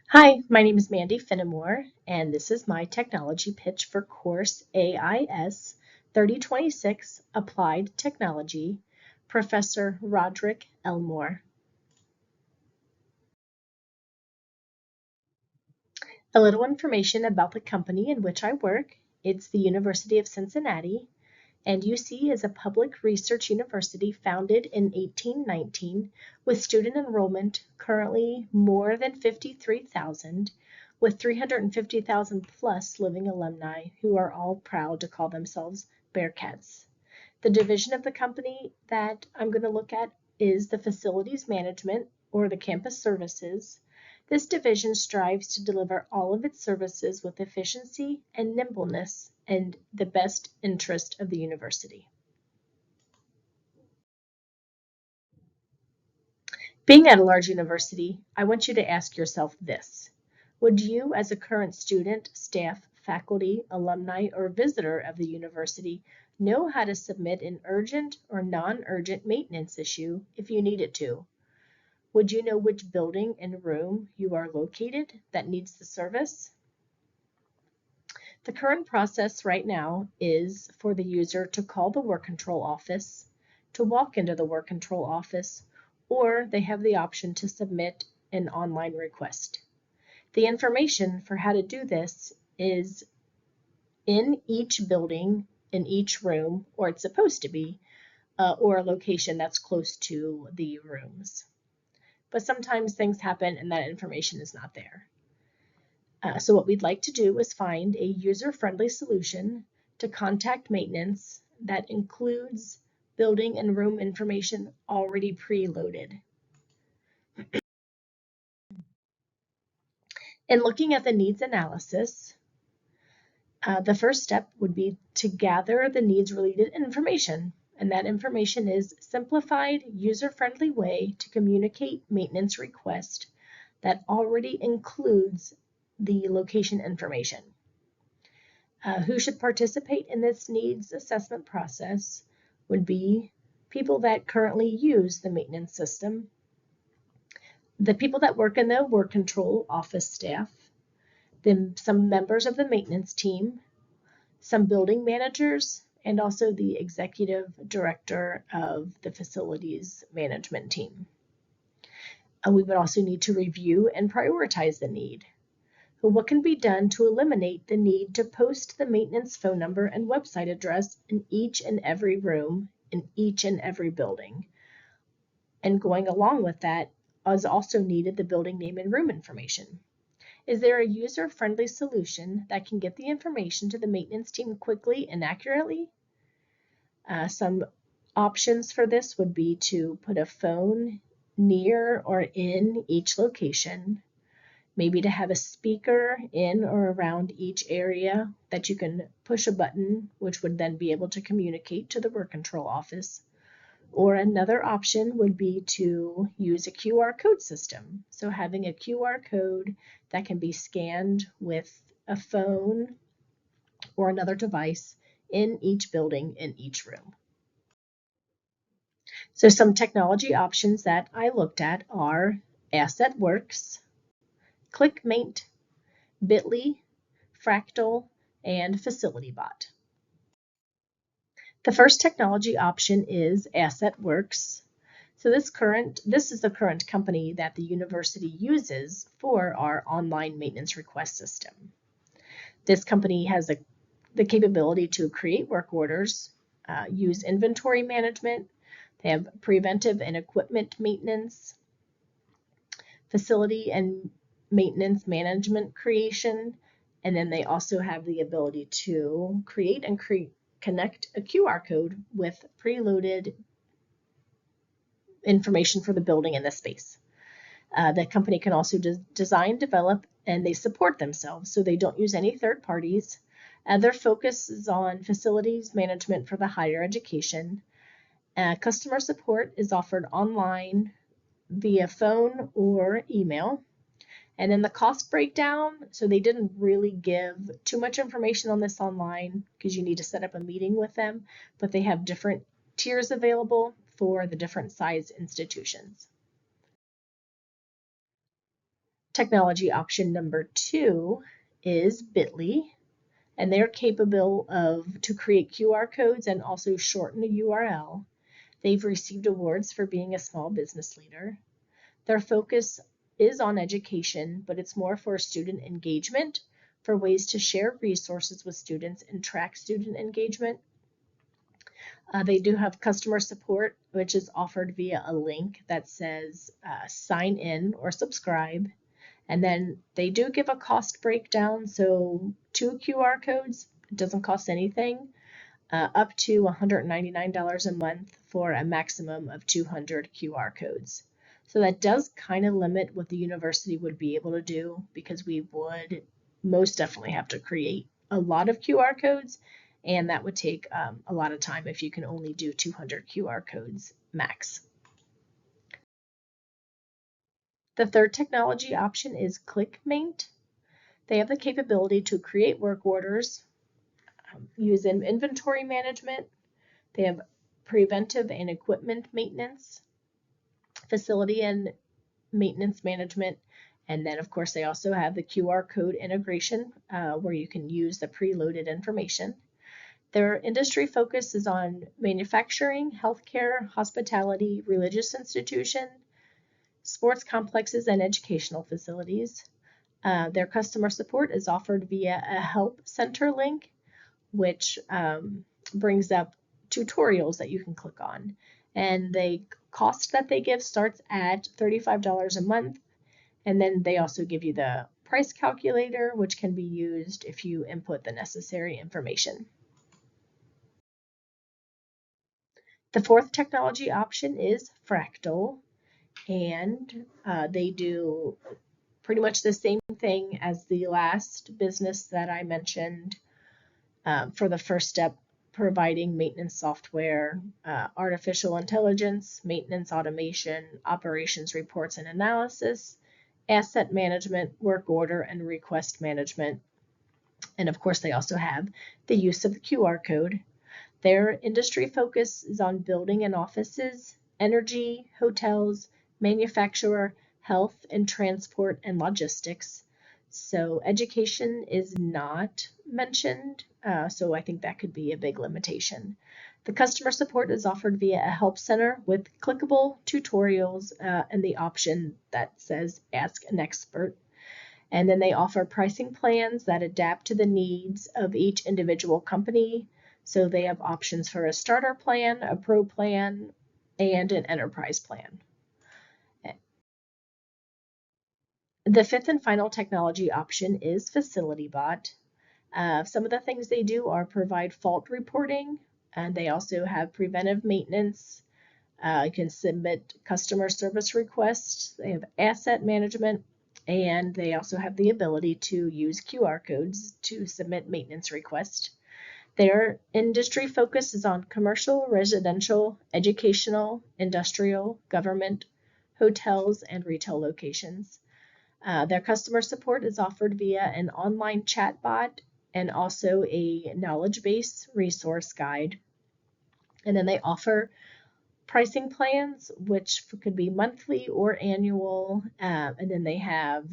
Hi, my name is Mandy Finamore, and this is my technology pitch for course AIS 3026 Applied Technology, Professor Roderick Elmore. A little information about the company in which I work. It's the University of Cincinnati, and UC is a public research university founded in 1819 with student enrollment currently more than 53,000, with 350,000 plus living alumni who are all proud to call themselves Bearcats. The division of the company that I'm going to look at is the facilities management or the campus services. This division strives to deliver all of its services with efficiency and nimbleness and the best interest of the university. Being at a large university, I want you to ask yourself this. Would you, as a current student, staff, faculty, alumni, or visitor of the university, know how to submit an urgent or non-urgent maintenance issue if you needed to? Would you know which building and room you are located that needs the service? The current process right now is for the user to call the work control office, to walk into the work control office, or they have the option to submit an online request. The information for how to do this is in each building, in each room, or it's supposed to be, or a location that's close to the rooms. But sometimes things happen and that information is not there. So what we'd like to do is find a user-friendly solution to contact maintenance that includes building and room information already preloaded. In looking at the needs analysis, the first step would be to gather the needs-related information, and that information is simplified, user-friendly way to communicate maintenance request that already includes the location information. Who should participate in this needs assessment process would be people that currently use the maintenance system, the people that work in the work control office staff, then some members of the maintenance team, some building managers, and also the executive director of the facilities management team. We would also need to review and prioritize the need. What can be done to eliminate the need to post the maintenance phone number and website address in each and every room in each and every building? And going along with that is also needed the building name and room information. Is there a user-friendly solution that can get the information to the maintenance team quickly and accurately? Some options for this would be to put a phone near or in each location, maybe to have a speaker in or around each area that you can push a button, which would then be able to communicate to the work control office. Or another option would be to use a QR code system. So having a QR code that can be scanned with a phone or another device in each building, in each room. So some technology options that I looked at are AssetWorks, ClickMate, Bitly, Fractal, and FacilityBot. The first technology option is AssetWorks. So this is the current company that the university uses for our online maintenance request system. This company has the capability to create work orders, use inventory management. They have preventive and equipment maintenance, facility and maintenance management creation, and then they also have the ability to create and connect a QR code with preloaded information for the building and the space. The company can also design, develop, and they support themselves, so they don't use any third parties. Their focus is on facilities management for the higher education. Customer support is offered online via phone or email. And then the cost breakdown, so they didn't really give too much information on this online because you need to set up a meeting with them, but they have different tiers available for the different size institutions. Technology option number 2 is Bitly, and they're capable to create QR codes and also shorten a URL. They've received awards for being a small business leader. Their focus is on education, but it's more for student engagement, for ways to share resources with students and track student engagement. They do have customer support, which is offered via a link that says sign in or subscribe. And then they do give a cost breakdown. So 2 QR codes, it doesn't cost anything, up to $199 a month for a maximum of 200 QR codes. So that does kind of limit what the university would be able to do, because we would most definitely have to create a lot of QR codes, and that would take a lot of time if you can only do 200 QR codes max. The third technology option is ClickMate. They have the capability to create work orders, use inventory management. They have preventive and equipment maintenance, facility and maintenance management, and then of course they also have the QR code integration where you can use the preloaded information. Their industry focus is on manufacturing, healthcare, hospitality, religious institution, sports complexes, and educational facilities. Their customer support is offered via a help center link, which brings up tutorials that you can click on. And the cost that they give starts at $35 a month. And then they also give you the price calculator, which can be used if you input the necessary information. The fourth technology option is Fractal, and they do pretty much the same thing as the last business that I mentioned. For the first step, providing maintenance software, artificial intelligence, maintenance automation, operations reports and analysis, asset management, work order and request management. And of course, they also have the use of the QR code. Their industry focus is on building and offices, energy, hotels, manufacturer, health and transport and logistics. So education is not mentioned, so I think that could be a big limitation. The customer support is offered via a help center with clickable tutorials and the option that says Ask an Expert. And then they offer pricing plans that adapt to the needs of each individual company. So they have options for a starter plan, a pro plan, and an enterprise plan. The fifth and final technology option is FacilityBot. Some of the things they do are provide fault reporting, and they also have preventive maintenance. You can submit customer service requests. They have asset management, and they also have the ability to use QR codes to submit maintenance requests. Their industry focus is on commercial, residential, educational, industrial, government, hotels, and retail locations. Their customer support is offered via an online chatbot and also a knowledge base resource guide. And then they offer pricing plans, which could be monthly or annual. And then they have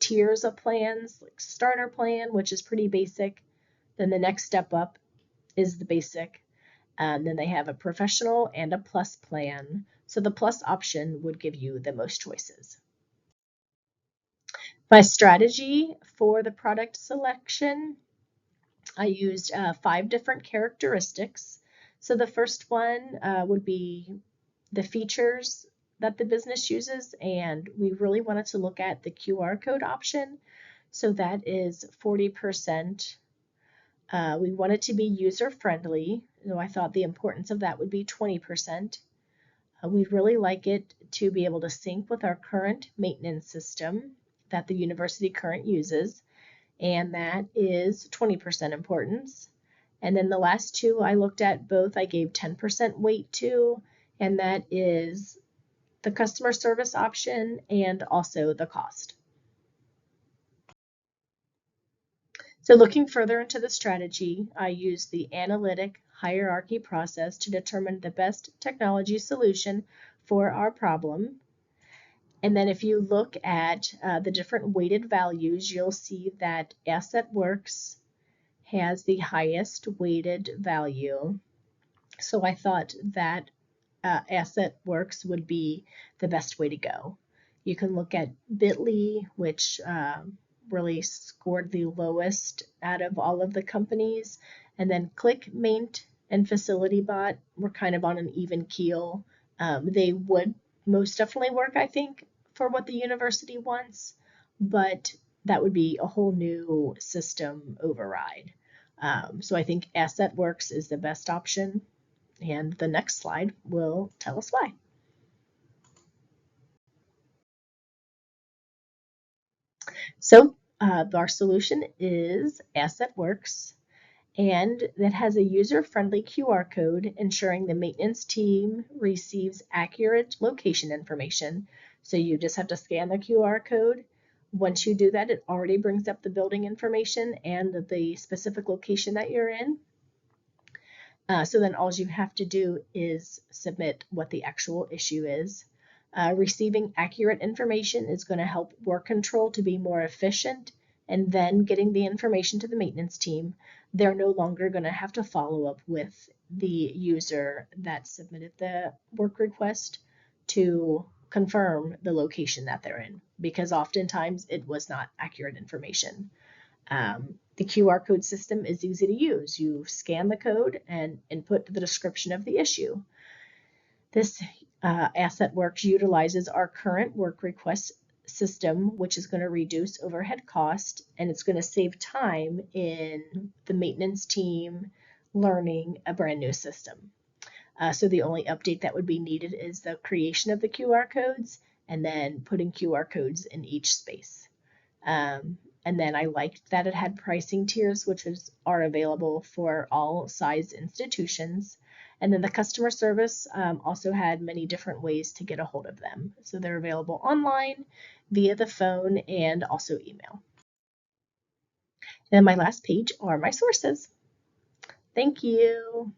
tiers of plans, like starter plan, which is pretty basic. Then the next step up is the basic. And then they have a professional and a plus plan. So the plus option would give you the most choices. My strategy for the product selection, I used 5 different characteristics. So the first one would be the features that the business uses, and we really wanted to look at the QR code option. So that is 40%. We want it to be user-friendly. So I thought the importance of that would be 20%. We'd really like it to be able to sync with our current maintenance system that the university current uses, and that is 20% importance. And then the last 2 I looked at both, I gave 10% weight to, and that is the customer service option and also the cost. So looking further into the strategy, I used the analytic hierarchy process to determine the best technology solution for our problem. And then if you look at the different weighted values, you'll see that AssetWorks has the highest weighted value. So I thought that AssetWorks would be the best way to go. You can look at Bitly, which really scored the lowest out of all of the companies, and then ClickMaint and FacilityBot were kind of on an even keel. They would most definitely work, I think, for what the university wants, but that would be a whole new system override. So I think AssetWorks is the best option, and the next slide will tell us why. So our solution is AssetWorks, and that has a user-friendly QR code ensuring the maintenance team receives accurate location information. So you just have to scan the QR code. Once you do that, it already brings up the building information and the specific location that you're in. So then all you have to do is submit what the actual issue is. Receiving accurate information is going to help work control to be more efficient, and then getting the information to the maintenance team. They're no longer going to have to follow up with the user that submitted the work request to confirm the location that they're in, because oftentimes it was not accurate information. The QR code system is easy to use. You scan the code and input the description of the issue. This AssetWorks utilizes our current work request system, which is going to reduce overhead cost, and it's going to save time in the maintenance team learning a brand new system. So the only update that would be needed is the creation of the QR codes and then putting QR codes in each space. And then I liked that it had pricing tiers, which are available for all size institutions. And then the customer service also had many different ways to get a hold of them. So they're available online, via the phone, and also email. And my last page are my sources. Thank you.